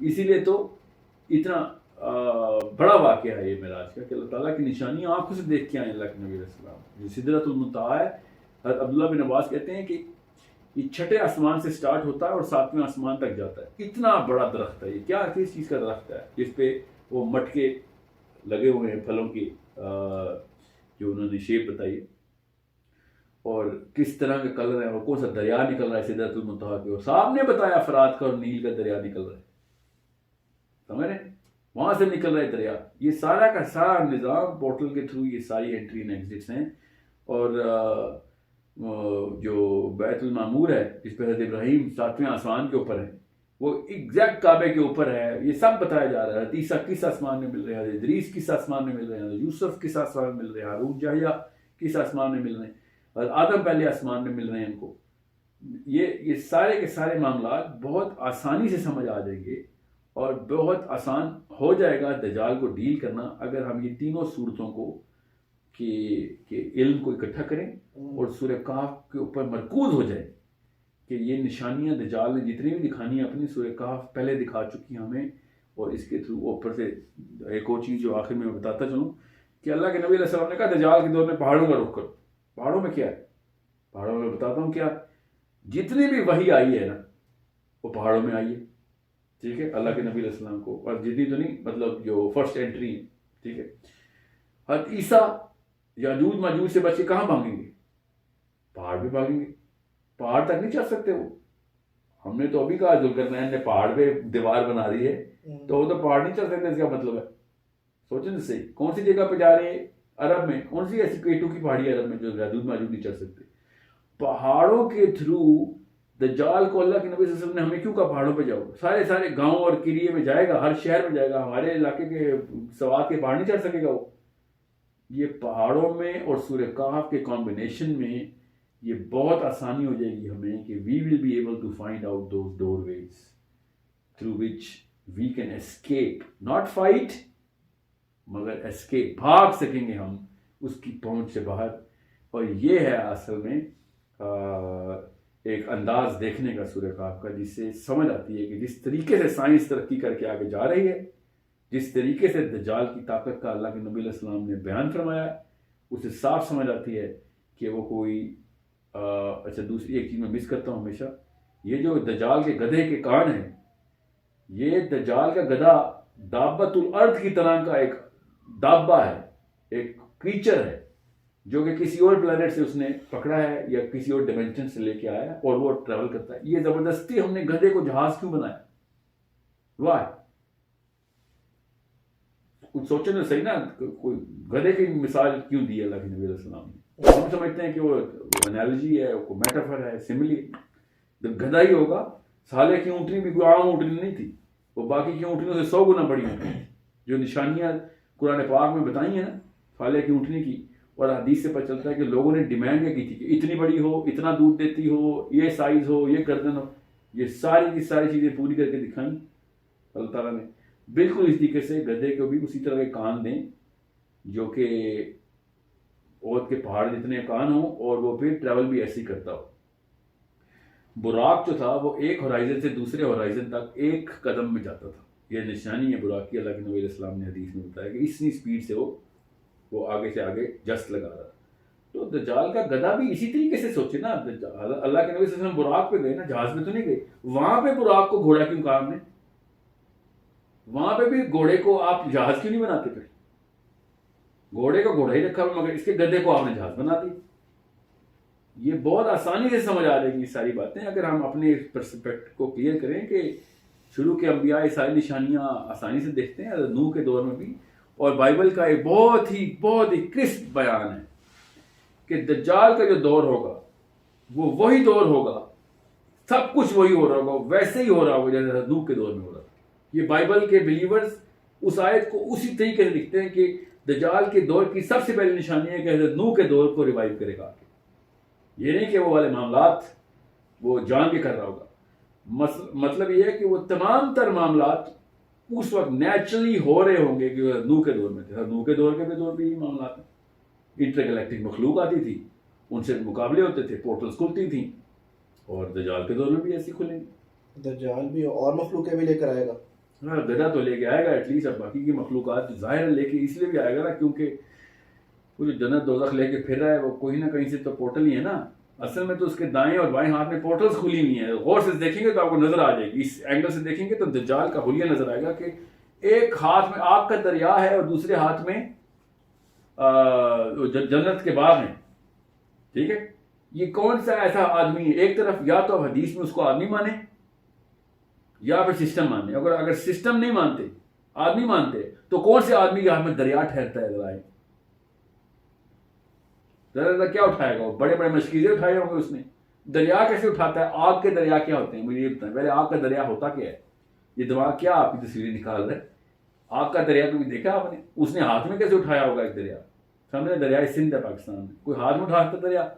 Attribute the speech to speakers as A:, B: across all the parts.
A: اسی لیے تو اتنا بڑا واقعہ ہے یہ معراج کا کہ اللہ تعالیٰ کی نشانیاں آنکھوں سے دیکھ کے آئے اللہ کے نبی علیہ السلام. جو سدرۃ المنتہا ہے، حضرت عبداللہ بن عباس کہتے ہیں کہ یہ چھٹے آسمان سے سٹارٹ ہوتا ہے اور 7ویں آسمان تک جاتا ہے. اتنا بڑا درخت ہے یہ. کیا کس چیز کا درخت ہے؟ جس پہ وہ مٹکے لگے ہوئے ہیں پھلوں کی، جو انہوں نے شیپ بتائی، اور کس طرح کا کلر ہے، اور کون سا دریا نکل رہا ہے سدرۃ المنتہا کے، اور صاحب نے بتایا فرات کا اور نیل کا دریا نکل رہا ہے. سمجھ رہے ہیں؟ وہاں سے نکل رہا ہے دریا. یہ سارا کا سارا نظام پورٹل کے تھرو یہ ساری انٹری اینڈ ایگزٹس ہیں. اور جو بیت المعمور ہے جس پہ حضرت ابراہیم 7ویں آسمان کے اوپر ہے، وہ ایگزیکٹ کعبے کے اوپر ہے. یہ سب بتایا جا رہا ہے. عیسیٰ کس آسمان میں مل رہے ہیں، ادریس کس آسمان میں مل رہے ہیں، یوسف کس آسمان میں مل رہے ہیں، ہارون یحییٰ کس آسمان میں مل رہے ہیں، اور آدم پہلے آسمان میں مل رہے ہیں ان کو. یہ سارے کے سارے معاملات بہت آسانی سے سمجھ آ جائیں گے، اور بہت آسان ہو جائے گا دجال کو ڈیل کرنا اگر ہم یہ تینوں صورتوں کو کہ علم کو اکٹھا کریں اور سورہ کہف کے اوپر مرکوز ہو جائے کہ یہ نشانیاں دجال نے جتنی بھی دکھانی ہیں اپنی سورہ کہف پہلے دکھا چکی ہمیں. اور اس کے تھرو اوپر سے ایک اور چیز جو آخر میں بتاتا چلوں کہ اللہ کے نبی علیہ السلام نے کہا دجال کے دور میں پہاڑوں کا رخ کرو. پہاڑوں میں کیا ہے؟ پہاڑوں میں بتاتا ہوں کیا، جتنی بھی وحی آئی ہے نا وہ پہاڑوں میں آئی ہے. ٹھیک ہے، اللہ کے نبی علیہ السلام کو، اور جتنی تو نہیں، مطلب جو فرسٹ انٹری ہے. ٹھیک ہے، حضرت عیسیٰ یاجوج ماجوج سے بچ کے کہاں بھاگیں گے؟ پہاڑ پہ بھاگیں گے. پہاڑ تک نہیں چڑھ سکتے وہ. ہم نے تو ابھی کہا ذوالقرنین نے پہاڑ پہ دیوار بنا دی ہے، تو وہ تو پہاڑ نہیں چڑھ سکتے. اس کا مطلب ہے سوچیں تو صحیح، کون سی جگہ پہ جا رہے ہیں عرب میں؟ کون سی ایسی K2 کی پہاڑی عرب میں جو یاجوج ماجوج نہیں چڑھ سکتے؟ پہاڑوں کے تھرو دجال کو اللہ کے نبی صلی اللہ علیہ وسلم نے ہمیں کیوں کہا پہاڑوں پہ جاؤ؟ سارے گاؤں اور قریے میں جائے گا، ہر شہر میں جائے گا. ہمارے علاقے کے سوات کے پہاڑ نہیں چڑھ سکے گا وہ. یہ پہاڑوں میں اور سورہ کہف کے کمبینیشن میں یہ بہت آسانی ہو جائے گی ہمیں کہ we will be able to find out those doorways through which we can escape, not fight مگر اسکیپ، بھاگ سکیں گے ہم اس کی پہنچ سے باہر. اور یہ ہے اصل میں ایک انداز دیکھنے کا سورہ کہف کا، جس سے سمجھ آتی ہے کہ جس طریقے سے سائنس ترقی کر کے آگے جا رہی ہے، جس طریقے سے دجال کی طاقت کا اللہ کے نبی علیہ السلام نے بیان فرمایا، اسے صاف سمجھ آتی ہے کہ وہ کوئی اچھا دوسری ایک چیز میں مس کرتا ہوں ہمیشہ، یہ جو دجال کے گدھے کے کان ہیں، یہ دجال کا گدھا دابت الارض کی طرح کا ایک دابہ ہے، ایک کریچر ہے جو کہ کسی اور پلانٹ سے اس نے پکڑا ہے یا کسی اور ڈیمینشن سے لے کے آیا ہے اور وہ ٹریول کرتا ہے. یہ زبردستی ہم نے گدھے کو جہاز کیوں بنایا؟ واہ، کچھ سوچیں تو صحیح نا، کوئی گدھے کی مثال کیوں دی اللہ کے نبی علیہ السلام نے؟ ہم سمجھتے ہیں کہ وہ انالوجی ہے، وہ میٹافر ہے، سملی. گدھا ہی ہوگا. سالے کی اونٹنی بھی کوئی عام اونٹنی نہیں تھی، وہ باقی کی اونٹنیوں سے 100 گنا بڑی اونٹنی تھی. جو نشانیاں قرآن پاک میں بتائی ہیں نا سالے کی اونٹنی کی، اور حدیث سے پتہ چلتا ہے کہ لوگوں نے ڈیمانڈ کیا کی تھی کہ اتنی بڑی ہو، اتنا دودھ دیتی ہو، یہ سائز ہو، یہ گردن ہو. یہ ساری کی ساری چیزیں پوری کر کے دکھائیں اللہ تعالیٰ نے. بالکل اس طریقے سے گدھے کو بھی اسی طرح کے کان دیں جو کہ عود کے پہاڑ جتنے کان ہوں، اور وہ پھر ٹریول بھی ایسے ہی کرتا ہو. براق جو تھا وہ ایک ہورائزن سے دوسرے ہورائزن تک ایک قدم میں جاتا تھا. یہ نشانی ہے براق کی. اللہ کے نبی علیہ السلام نے حدیث میں بتایا کہ اتنی سپیڈ سے وہ آگے سے آگے جست لگا رہا. تو دجال کا گدھا بھی اسی طریقے سے سوچے نا. اللہ کے نبی صلی اللہ علیہ وسلم براق پہ گئے نا، جہاز میں تو نہیں گئے. وہاں پہ براق کو گھوڑا کیوں کہا ہم نے؟ وہاں پہ بھی گھوڑے کو آپ جہاز کیوں نہیں بناتے؟ پھر گھوڑے کا گھوڑا ہی رکھا، مگر اس کے گدھے کو آپ نے جہاز بنا دی. یہ بہت آسانی سے سمجھ آ جائیں گی ساری باتیں اگر ہم اپنے پرسپیکٹ کو کلیئر کریں کہ شروع کے انبیاء یہ ساری نشانیاں آسانی سے دیکھتے ہیں، نوح کے دور میں بھی. اور بائبل کا ایک بہت ہی کرسپ بیان ہے کہ دجال کا جو دور ہوگا وہ وہی دور ہوگا، سب کچھ وہی ہو رہا ہوگا، ویسے ہی ہو رہا ہوگا جیسے نوح کے دور میں ہو رہا تھا. یہ بائبل کے بلیورز اس آیت کو اسی طریقے سے لکھتے ہیں کہ دجال کے دور کی سب سے پہلی نشانی ہے کہ حضرت نوح کے دور کو ریوائیو کرے گا. یہ نہیں کہ وہ والے معاملات وہ جان کے کر رہا ہوگا. مطلب یہ ہے کہ وہ تمام تر معاملات اس وقت نیچرلی ہو رہے ہوں گے کہ نوح کے دور میں تھے. نوح کے دور کے بھی دور بھی یہ معاملات ہیں. انٹر گلیکٹک مخلوق آتی تھی، ان سے مقابلے ہوتے تھے، پورٹلز کھلتی تھیں، اور دجال کے دور میں بھی ایسی کھلیں گی.
B: دجال بھی اور مخلوقیں بھی لے کر آئے گا.
A: گدھا تو لے کے آئے گا ایٹ لیسٹ، اب باقی کی مخلوقات ظاہر لے کے اس لیے بھی آئے گا نا کیونکہ وہ جو جنت دوزخ لے کے پھر رہا ہے وہ کوئی نہ کہیں سے تو پورٹل ہی ہے نا. اصل میں تو اس کے دائیں اور بائیں ہاتھ میں پورٹلز کھلی ہوئی ہیں. غور سے دیکھیں گے تو آپ کو نظر آ جائے گی، اس اینگل سے دیکھیں گے تو دجال کا حلیہ نظر آئے گا کہ ایک ہاتھ میں آگ کا دریا ہے اور دوسرے ہاتھ میں جنت کے باغ ہیں. ٹھیک ہے، یہ کون سا ایسا آدمی ہے؟ ایک طرف یا تو آپ حدیث میں اس کو آدمی مانیں یا پھر سسٹم مانیں. اگر سسٹم نہیں مانتے، آدمی مانتے، تو کون سے آدمی کے ہاتھ میں دریا ٹھہرتا ہے؟ ذرا کیا اٹھائے گا؟ وہ بڑے بڑے مشکیزیں اٹھائے ہوں گے اس نے. دریا کیسے اٹھاتا ہے؟ آگ کے دریا کیا ہوتے ہیں مجھے یہ بتائیں پہلے. آگ کا دریا ہوتا کیا ہے؟ یہ دماغ کیا آپ کی تصویریں نکال رہے ہیں؟ آگ کا دریا کبھی دیکھا آپ نے؟ اس نے ہاتھ میں کیسے اٹھایا ہوگا ایک دریا؟ سامنے دریائے سندھ ہے پاکستان میں، کوئی ہاتھ میں اٹھاتا دریا؟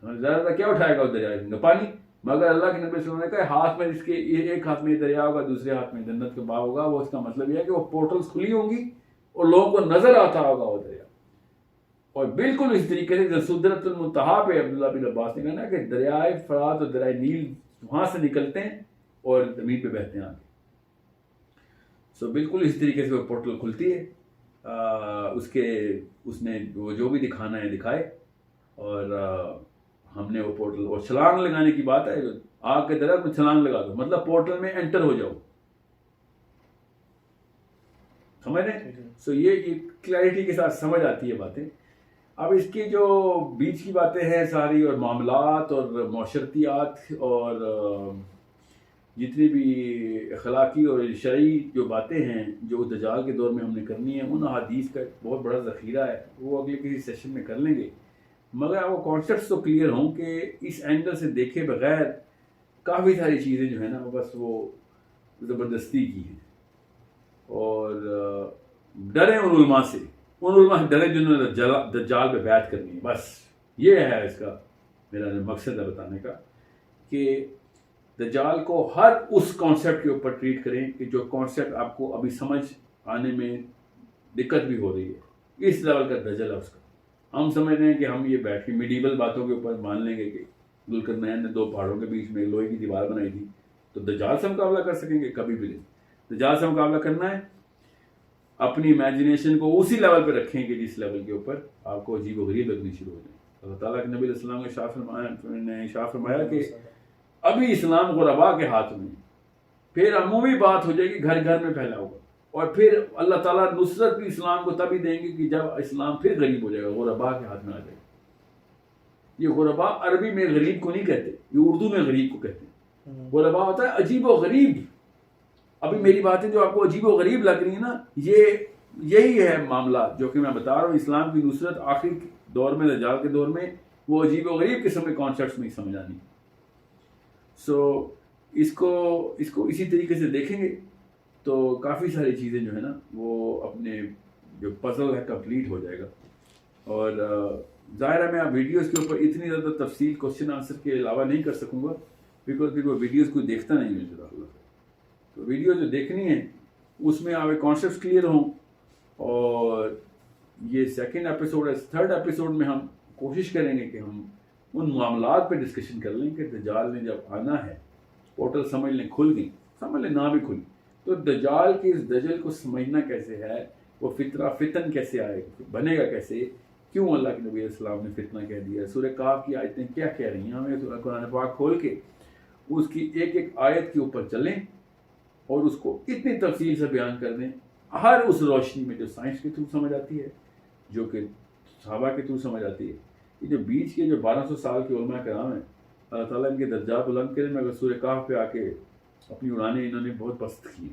A: زیادہ کیا اٹھائے گا وہ دریا کا پانی؟ مگر اللہ کے نبی صلی اللہ علیہ وسلم نے کہا ہاتھ میں اس کے ایک ہاتھ میں دریا ہوگا، دوسرے ہاتھ میں جنت کا باغ ہوگا. وہ اس کا مطلب یہ ہے کہ وہ پورٹلز کھلی ہوں گی اور لوگوں کو نظر آتا ہوگا وہ دریا. اور بالکل اس طریقے سے سدرۃ المنتہا پہ عبداللہ بن عباس نے کہا کہ دریائے فرات اور دریائے نیل وہاں سے نکلتے ہیں اور زمین پہ بہتے ہیں آگے. سو بالکل اس طریقے سے وہ پورٹل کھلتی ہے. اس نے جو بھی دکھانا ہے دکھائے، اور ہم نے وہ پورٹل، اور چھلانگ لگانے کی بات ہے، آگ کے درخت میں چھلانگ لگا دو، مطلب پورٹل میں انٹر ہو جاؤ. سمجھ رہے؟ سو یہ کلیئرٹی کے ساتھ سمجھ آتی ہے باتیں. اب اس کی جو بیچ کی باتیں ہیں ساری، اور معاملات اور معاشرتیات اور جتنی بھی اخلاقی اور شرعی جو باتیں ہیں جو دجال کے دور میں ہم نے کرنی ہے، ان احادیث کا بہت بڑا ذخیرہ ہے، وہ اگلے کسی سیشن میں کر لیں گے. مگر وہ کانسیپٹس تو کلیئر ہوں کہ اس اینگل سے دیکھے بغیر کافی ساری چیزیں جو ہیں نا وہ بس وہ زبردستی کی ہیں. اور ڈریں ان علماء سے ڈریں جنہوں نے دجال پہ بیعت کرنی ہے. بس یہ ہے اس کا میرا مقصد ہے بتانے کا، کہ دجال کو ہر اس کانسیپٹ کے اوپر ٹریٹ کریں کہ جو کانسیپٹ آپ کو ابھی سمجھ آنے میں دقت بھی ہو رہی ہے. اس لیول کا دجل ہے اس کا. ہم سمجھ رہے ہیں کہ ہم یہ بیٹھ کے میڈیول باتوں کے اوپر مان لیں گے کہ ذوالقرنین نے 2 پہاڑوں کے بیچ میں لوہے کی دیوار بنائی تھی تو دجال سے مقابلہ کر سکیں گے؟ کبھی بھی نہیں. دجال سے مقابلہ کرنا ہے اپنی امیجنیشن کو اسی لیول پہ رکھیں کہ جس لیول کے اوپر آپ کو عجیب و غریب لگنی شروع ہو جائے. اللہ تعالیٰ کے نبی علیہ السلام نے ارشاد فرمایا کہ ابھی اسلام غربا کے ہاتھ میں، پھر عمومی بات ہو جائے گی، گھر گھر میں پھیلا ہوگا، اور پھر اللہ تعالیٰ نصرت بھی اسلام کو تبھی دیں گے کہ جب اسلام پھر غریب ہو جائے گا، غربا کے ہاتھ میں آ جائے گا. یہ غربا عربی میں غریب کو نہیں کہتے، یہ اردو میں غریب کو کہتے ہیں. غربا ہوتا ہے عجیب و غریب. ابھی میری باتیں جو آپ کو عجیب و غریب لگ رہی ہیں نا، یہی ہے معاملات جو کہ میں بتا رہا ہوں. اسلام کی نصرت آخری دور میں، دجال کے دور میں، وہ عجیب و غریب قسم کے کانسیپٹس میں سمجھ آنی. سو اس کو اسی طریقے سے دیکھیں گے تو کافی ساری چیزیں جو ہے نا وہ اپنے جو پزل ہے کمپلیٹ ہو جائے گا. اور ظاہر ہے میں آپ ویڈیوز کے اوپر اتنی زیادہ تفصیل کوشچن آنسر کے علاوہ نہیں کر سکوں گا، بیکاز وہ ویڈیوز کوئی دیکھتا نہیں ہے جزاک اللہ. تو ویڈیو جو دیکھنی ہے اس میں آپ کانسیپٹس کلیئر ہوں. اور یہ 2nd ایپیسوڈ ہے. 3rd ایپیسوڈ میں ہم کوشش کریں گے کہ ہم ان معاملات پہ ڈسکشن کر لیں کہ دجال نے جب آنا ہے، پورٹل سمجھ لیں کھل گئی، سمجھ لیں نہ بھی کھلی، تو دجال کی اس دجل کو سمجھنا کیسے ہے، وہ فتن کیسے آئے گا، بنے گا کیسے، کیوں اللہ کے نبی علیہ السلام نے فتنہ کہہ دیا. سورہ کہف کی آیتیں کیا کہہ رہی ہیں، ہمیں قرآن پاک کھول کے اس کی ایک ایک آیت کے اوپر چلیں اور اس کو اتنی تفصیل سے بیان کر دیں، ہر اس روشنی میں جو سائنس کے تھرو سمجھ آتی ہے، جو کہ صحابہ کے تھرو سمجھ آتی ہے. یہ جو بیچ کے جو 1200 سال کے علماء کرام ہیں، اللہ تعالیٰ ان کے درجات بلند کرے. مگر سورہ کہف پہ آ کے اپنی اڑانیں انہوں نے بہت پست کی.